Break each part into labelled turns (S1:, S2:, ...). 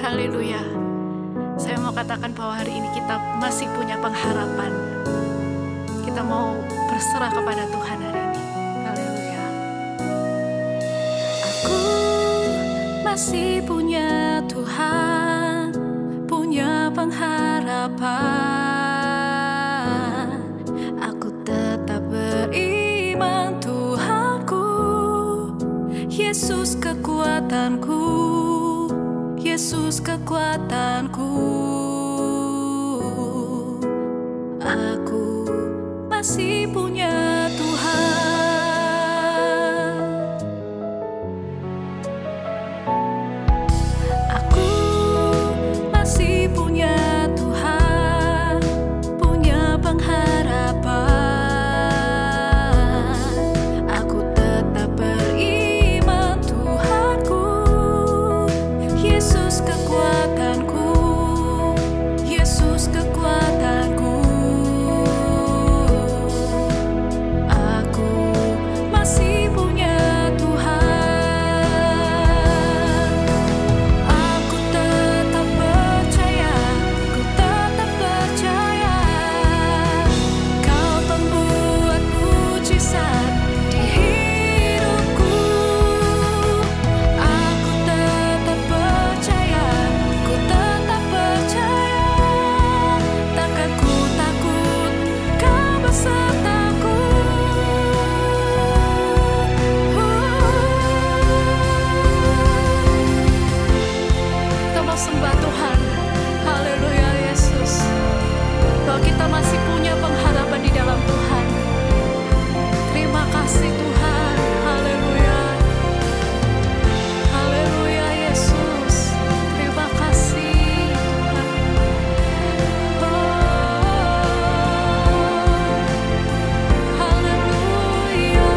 S1: Haleluya. Saya mau katakan bahwa hari ini kita masih punya pengharapan. Kita mau berserah kepada Tuhan hari ini. Haleluya. Aku masih punya Tuhan, punya pengharapan. Aku tetap beriman Tuhanku, Yesus kekuatanku, Yesus kekuatanku. Aku masih punya Tuhan. Aku masih punya Tuhan, punya pengharapan. Aku tetap beriman Tuhanku, Yesus kekuatanku, Yesus kekuatanku. Aku masih punya Tuhan. Aku tetap percaya, ku tetap percaya, Kau pembuat mujizat di hidupku. Aku tetap percaya, ku tetap percaya, takkan ku takut, Kau besertaku. Kita mau sembah Tuhan. Haleluya Yesus, bahwa kita masih punya pengharapan di dalam Tuhan. Terima kasih Tuhan. Haleluya. Haleluya Yesus. Terima kasih Tuhan. Haleluya.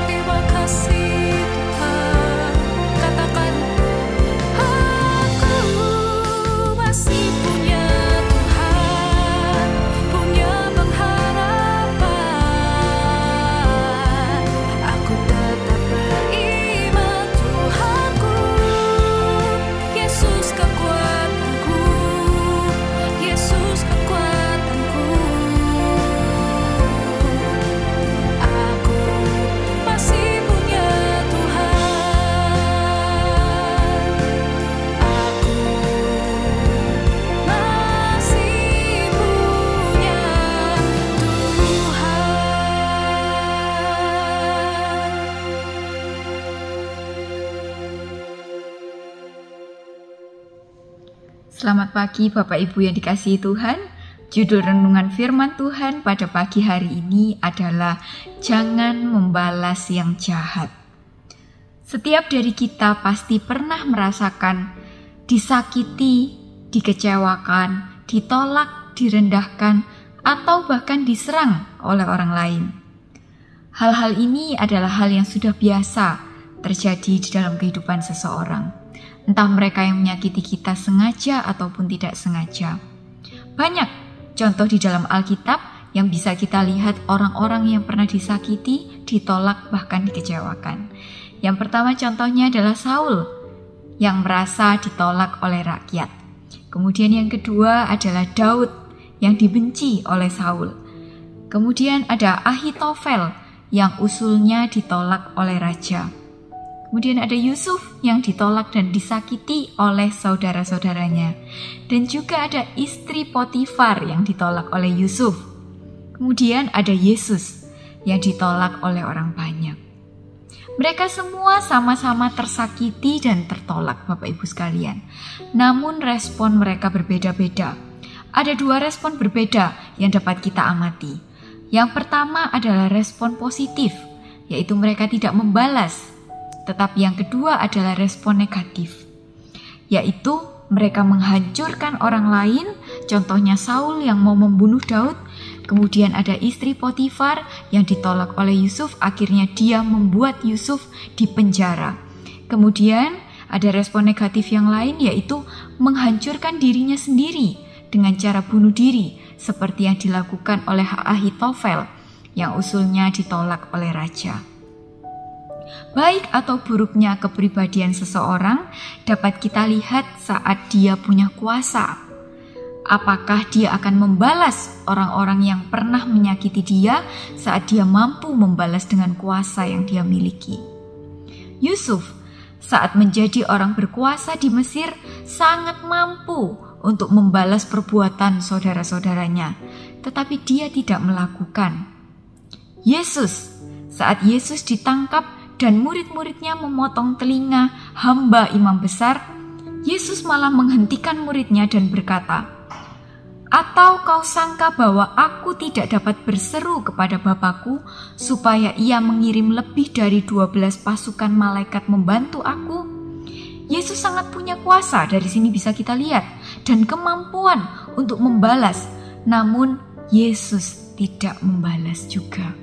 S1: Terima kasih Tuhan. Katakan, aku masih punya Tuhan, punya pengharapan. Aku tetap beriman Tuhanku, Yesus kekuatanku, Yesus kekuatanku. Aku masih punya Tuhan. Aku masih punya Tuhan.
S2: Selamat pagi Bapak Ibu yang dikasihi Tuhan. Judul renungan firman Tuhan pada pagi hari ini adalah jangan membalas yang jahat. Setiap dari kita pasti pernah merasakan disakiti, dikecewakan, ditolak, direndahkan, atau bahkan diserang oleh orang lain. Hal-hal ini adalah hal yang sudah biasa terjadi di dalam kehidupan seseorang. Entah mereka yang menyakiti kita sengaja ataupun tidak sengaja. Banyak contoh di dalam Alkitab yang bisa kita lihat orang-orang yang pernah disakiti, ditolak, bahkan dikecewakan. Yang pertama contohnya adalah Saul yang merasa ditolak oleh rakyat. Kemudian yang kedua adalah Daud yang dibenci oleh Saul. Kemudian ada Ahitofel yang usulnya ditolak oleh raja. Kemudian ada Yusuf yang ditolak dan disakiti oleh saudara-saudaranya. Dan juga ada istri Potifar yang ditolak oleh Yusuf. Kemudian ada Yesus yang ditolak oleh orang banyak. Mereka semua sama-sama tersakiti dan tertolak, Bapak Ibu sekalian. Namun respon mereka berbeda-beda. Ada dua respon berbeda yang dapat kita amati. Yang pertama adalah respon positif, yaitu mereka tidak membalas. Tetapi yang kedua adalah respon negatif, yaitu mereka menghancurkan orang lain, contohnya Saul yang mau membunuh Daud. Kemudian ada istri Potifar yang ditolak oleh Yusuf, akhirnya dia membuat Yusuf dipenjara. Kemudian ada respon negatif yang lain, yaitu menghancurkan dirinya sendiri dengan cara bunuh diri, seperti yang dilakukan oleh Ahitofel yang usulnya ditolak oleh raja. Baik atau buruknya kepribadian seseorang dapat kita lihat saat dia punya kuasa. Apakah dia akan membalas orang-orang yang pernah menyakiti dia saat dia mampu membalas dengan kuasa yang dia miliki? Yusuf saat menjadi orang berkuasa di Mesir sangat mampu untuk membalas perbuatan saudara-saudaranya, tetapi dia tidak melakukan. Yesus, saat Yesus ditangkap dan murid-muridnya memotong telinga hamba imam besar, Yesus malah menghentikan muridnya dan berkata, "Atau kau sangka bahwa aku tidak dapat berseru kepada Bapakku supaya ia mengirim lebih dari 12 pasukan malaikat membantu aku?" Yesus sangat punya kuasa, dari sini bisa kita lihat, dan kemampuan untuk membalas. Namun Yesus tidak membalas juga.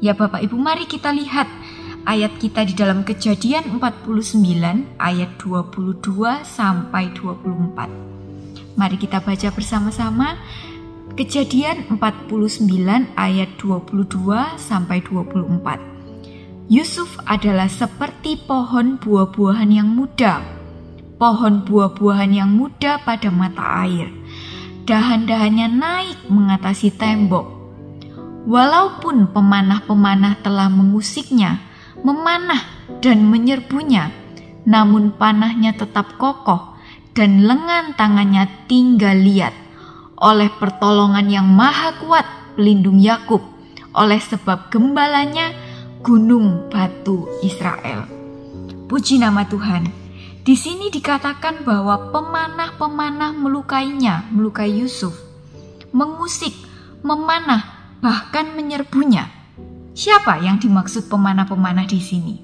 S2: Ya Bapak Ibu, mari kita lihat ayat kita di dalam Kejadian 49 ayat 22 sampai 24. Mari kita baca bersama-sama Kejadian 49 ayat 22 sampai 24. Yusuf adalah seperti pohon buah-buahan yang muda, pohon buah-buahan yang muda pada mata air. Dahan-dahannya naik mengatasi tembok. Walaupun pemanah-pemanah telah mengusiknya, memanah dan menyerbunya, namun panahnya tetap kokoh dan lengan tangannya tinggal liat. Oleh pertolongan yang maha kuat pelindung Yakub, oleh sebab gembalanya gunung batu Israel. Puji nama Tuhan. Di sini dikatakan bahwa pemanah-pemanah melukai Yusuf, mengusik, memanah, bahkan menyerbunya. Siapa yang dimaksud pemanah-pemanah di sini?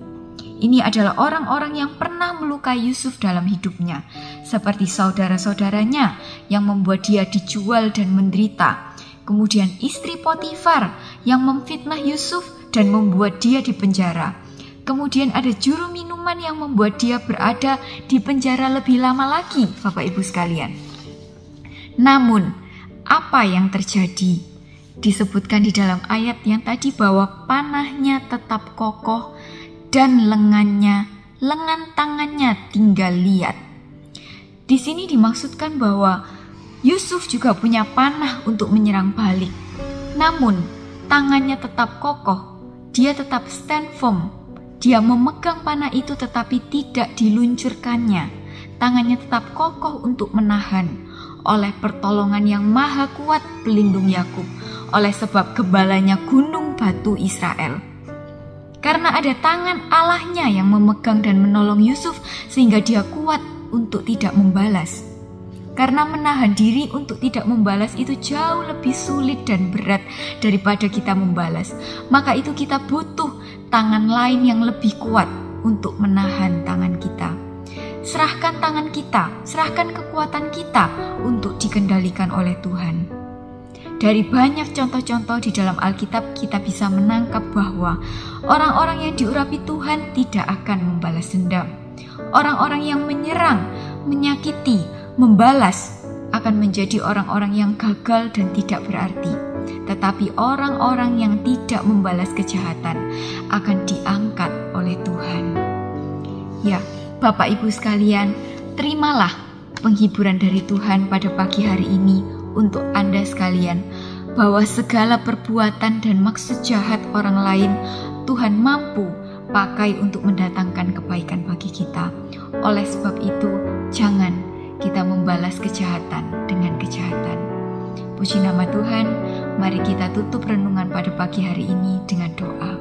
S2: Ini adalah orang-orang yang pernah melukai Yusuf dalam hidupnya, seperti saudara-saudaranya yang membuat dia dijual dan menderita. Kemudian istri Potifar yang memfitnah Yusuf dan membuat dia dipenjara. Kemudian ada juru minuman yang membuat dia berada di penjara lebih lama lagi, Bapak Ibu sekalian. Namun, apa yang terjadi? Disebutkan di dalam ayat yang tadi bahwa panahnya tetap kokoh dan lengan tangannya tinggal liat. Di sini dimaksudkan bahwa Yusuf juga punya panah untuk menyerang balik. Namun, tangannya tetap kokoh, dia tetap stand firm. Dia memegang panah itu tetapi tidak diluncurkannya. Tangannya tetap kokoh untuk menahan. Oleh pertolongan yang maha kuat pelindung Yakub, oleh sebab gembalanya gunung batu Israel. Karena ada tangan Allahnya yang memegang dan menolong Yusuf, sehingga dia kuat untuk tidak membalas. Karena menahan diri untuk tidak membalas itu jauh lebih sulit dan berat daripada kita membalas. Maka itu kita butuh tangan lain yang lebih kuat untuk menahan tangan kita. Serahkan tangan kita, serahkan kekuatan kita untuk dikendalikan oleh Tuhan. Dari banyak contoh-contoh di dalam Alkitab, kita bisa menangkap bahwa orang-orang yang diurapi Tuhan tidak akan membalas dendam. Orang-orang yang menyerang, menyakiti, membalas akan menjadi orang-orang yang gagal dan tidak berarti. Tetapi orang-orang yang tidak membalas kejahatan akan diangkat oleh Tuhan. Ya, Bapak Ibu sekalian, terimalah penghiburan dari Tuhan pada pagi hari ini untuk Anda sekalian, bahwa segala perbuatan dan maksud jahat orang lain Tuhan mampu pakai untuk mendatangkan kebaikan bagi kita. Oleh sebab itu, jangan kita membalas kejahatan dengan kejahatan. Puji nama Tuhan. Mari kita tutup renungan pada pagi hari ini dengan doa.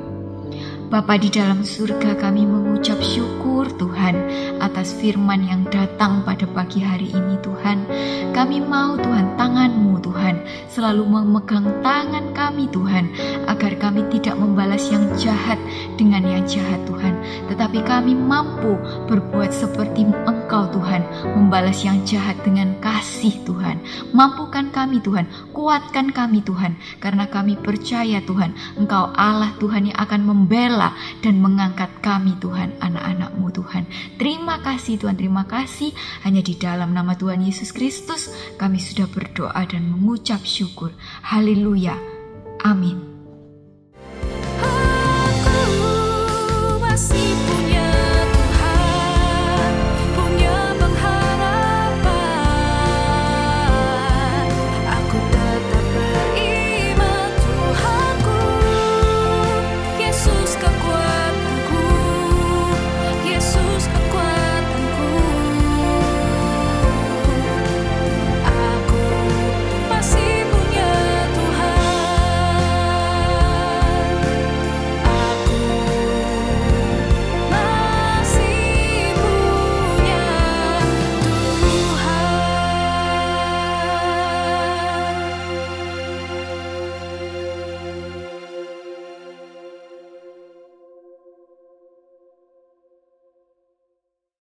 S2: Bapa di dalam surga, kami mengucap syukur Tuhan atas atas firman yang datang pada pagi hari ini Tuhan. Kami mau Tuhan tangan-Mu Tuhan selalu memegang tangan kami Tuhan, agar kami tidak membalas yang jahat dengan yang jahat Tuhan, tetapi kami mampu berbuat seperti Engkau Tuhan, membalas yang jahat dengan kasih Tuhan. Mampukan kami Tuhan, kuatkan kami Tuhan, karena kami percaya Tuhan, Engkau Allah Tuhan yang akan membela dan mengangkat kami Tuhan, anak-anak-Mu Tuhan. Terima kasih Tuhan, terima kasih. Hanya di dalam nama Tuhan Yesus Kristus kami sudah berdoa dan mengucap syukur. Haleluya. Amin.